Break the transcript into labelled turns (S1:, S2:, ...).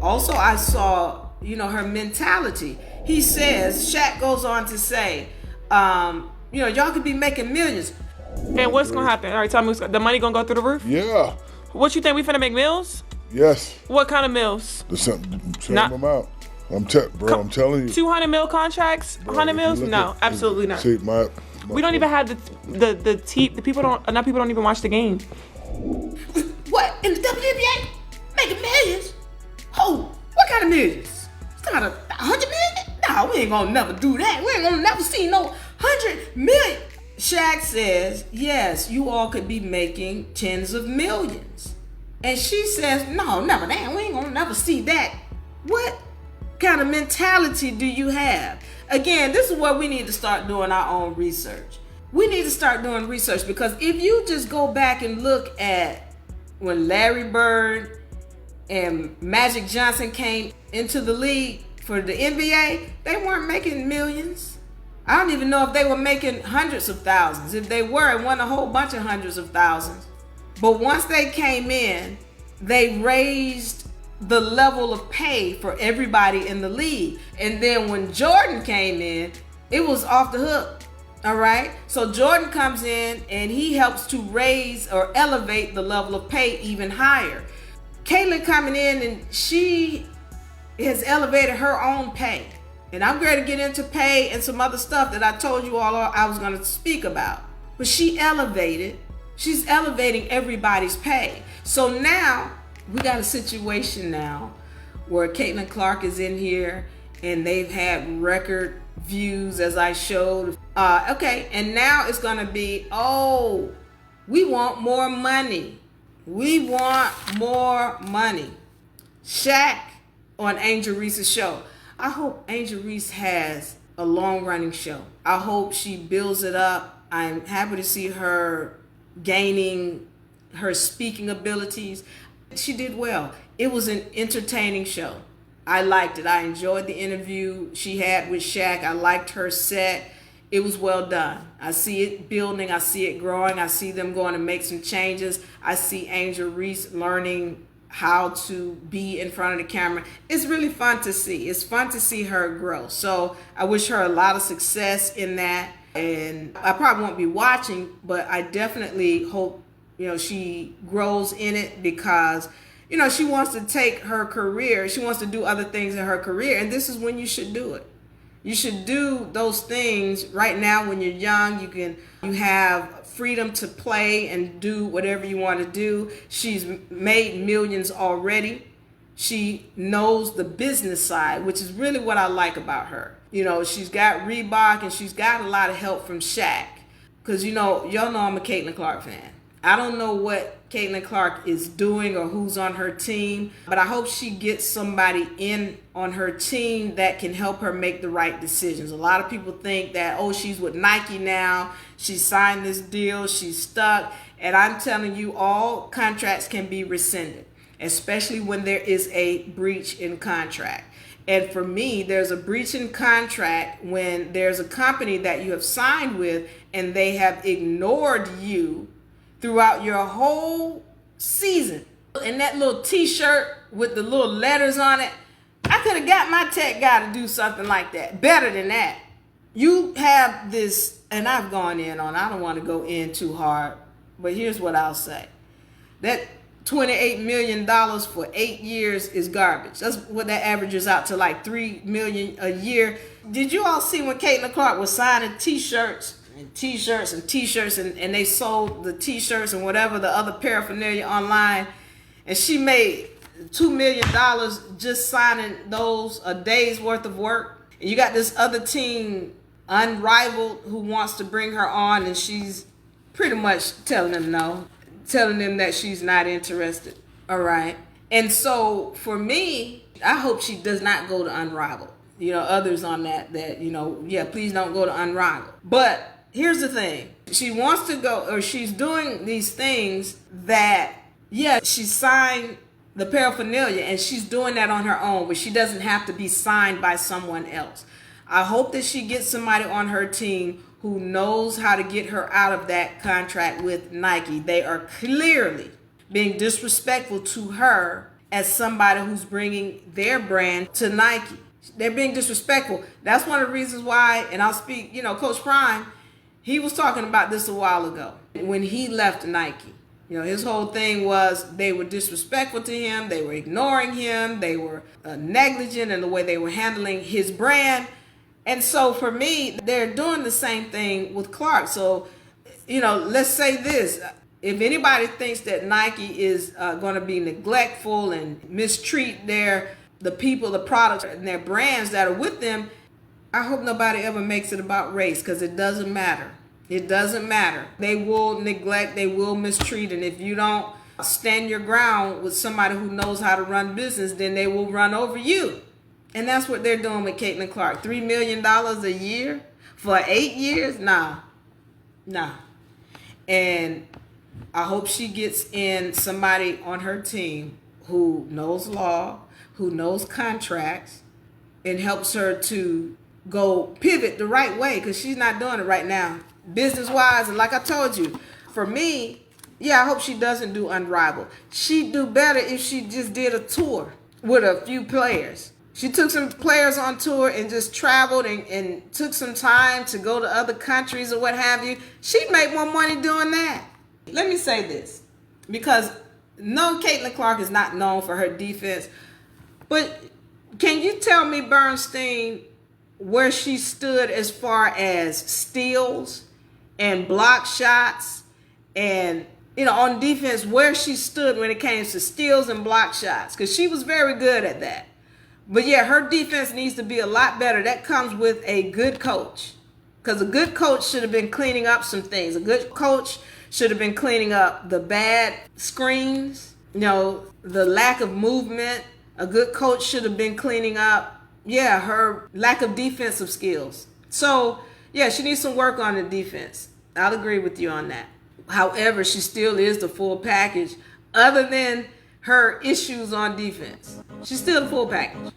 S1: Also, I saw, her mentality. He says, Shaq goes on to say, y'all could be making millions.
S2: And what's gonna happen? All right, tell me, the money gonna go through the roof?
S3: Yeah.
S2: What you think, we finna make mills?
S3: Yes.
S2: What kind of mills?
S3: The same amount. I'm telling you.
S2: 200 mil contracts? 100 mils? No, absolutely not.
S3: See,
S2: we don't even have the people don't even watch the game.
S1: What, in the WNBA? Making millions? Oh, what kind of millions? It's not 100 million? No, we ain't gonna never do that. We ain't gonna never see no 100 million. Shaq says, yes, you all could be making tens of millions. And she says, no, never, damn, we ain't gonna never see that. What kind of mentality do you have? Again, this is where we need to start doing our own research. We need to start doing research, because if you just go back and look at when Larry Bird and Magic Johnson came into the league for the NBA, they weren't making millions. I don't even know if they were making hundreds of thousands. If they were, it wasn't a whole bunch of hundreds of thousands. But once they came in, they raised the level of pay for everybody in the league. And then when Jordan came in, it was off the hook. All right? So Jordan comes in and he helps to raise or elevate the level of pay even higher. Caitlin coming in, and she has elevated her own pay. And I'm going to get into pay and some other stuff that I told you all I was going to speak about. But she's elevating everybody's pay. So now we got a situation now where Caitlin Clark is in here, and they've had record views, as I showed. Okay, and now it's going to be, we want more money. We want more money. Shaq on Angel Reese's show. I hope Angel Reese has a long-running show. I hope she builds it up. I'm happy to see her gaining her speaking abilities. She did well. It was an entertaining show. I liked it. I enjoyed the interview she had with Shaq. I liked her set. It was well done. I see it building. I see it growing. I see them going to make some changes. I see Angel Reese learning how to be in front of the camera. It's really fun to see. It's fun to see her grow. So I wish her a lot of success in that. And I probably won't be watching, but I definitely hope, she grows in it, because, she wants to take her career. She wants to do other things in her career. And this is when you should do it. You should do those things right now when you're young. You have freedom to play and do whatever you want to do. She's made millions already. She knows the business side, which is really what I like about her. She's got Reebok, and she's got a lot of help from Shaq. Because, y'all know I'm a Caitlin Clark fan. I don't know what Caitlin Clark is doing or who's on her team, but I hope she gets somebody in on her team that can help her make the right decisions. A lot of people think that, she's with Nike now, she signed this deal, she's stuck. And I'm telling you, all contracts can be rescinded, especially when there is a breach in contract. And for me, there's a breach in contract when there's a company that you have signed with and they have ignored you throughout your whole season. And that little t-shirt with the little letters on it, I could have got my tech guy to do something like that. Better than that. You have this, and I've gone in on, I don't want to go in too hard, but here's what I'll say. That $28 million for 8 years is garbage. That's what that averages out to, like $3 million a year. Did you all see when Caitlin Clark was signing t-shirts and they sold the t-shirts and whatever the other paraphernalia online, and she made $2 million just signing those, a day's worth of work? And you got this other team, Unrivaled, who wants to bring her on, and she's pretty much telling them no, telling them that she's not interested. All right. And so for me, I hope she does not go to Unrivaled. Others on that, please don't go to Unrivaled. But here's the thing. She wants to go, or she's doing these things that, she signed the paraphernalia, and she's doing that on her own, but she doesn't have to be signed by someone else. I hope that she gets somebody on her team who knows how to get her out of that contract with Nike. They are clearly being disrespectful to her as somebody who's bringing their brand to Nike. They're being disrespectful. That's one of the reasons why, and I'll speak, Coach Prime, he was talking about this a while ago when he left Nike. His whole thing was they were disrespectful to him. They were ignoring him. They were negligent in the way they were handling his brand. And so for me, they're doing the same thing with Clark. So, let's say this. If anybody thinks that Nike is going to be neglectful and mistreat the people, the products, and their brands that are with them, I hope nobody ever makes it about race, because it doesn't matter. It doesn't matter. They will neglect, they will mistreat, and if you don't stand your ground with somebody who knows how to run business, then they will run over you. And that's what they're doing with Caitlin Clark. $3 million a year for 8 years? Nah. And I hope she gets in somebody on her team who knows law, who knows contracts, and helps her to go pivot the right way, because she's not doing it right now. Business-wise, and like I told you, for me, I hope she doesn't do Unrivaled. She'd do better if she just did a tour with a few players. She took some players on tour and just traveled and took some time to go to other countries or what have you. She'd make more money doing that. Let me say this, because no, Caitlin Clark is not known for her defense, but can you tell me, Bernstein, where she stood as far as steals and block shots and, on defense, where she stood when it came to steals and block shots? Because she was very good at that. But her defense needs to be a lot better. That comes with a good coach, because a good coach should have been cleaning up some things. A good coach should have been cleaning up the bad screens, the lack of movement. A good coach should have been cleaning up, her lack of defensive skills. So, she needs some work on the defense. I'll agree with you on that. However, she still is the full package, other than her issues on defense. She's still the full package.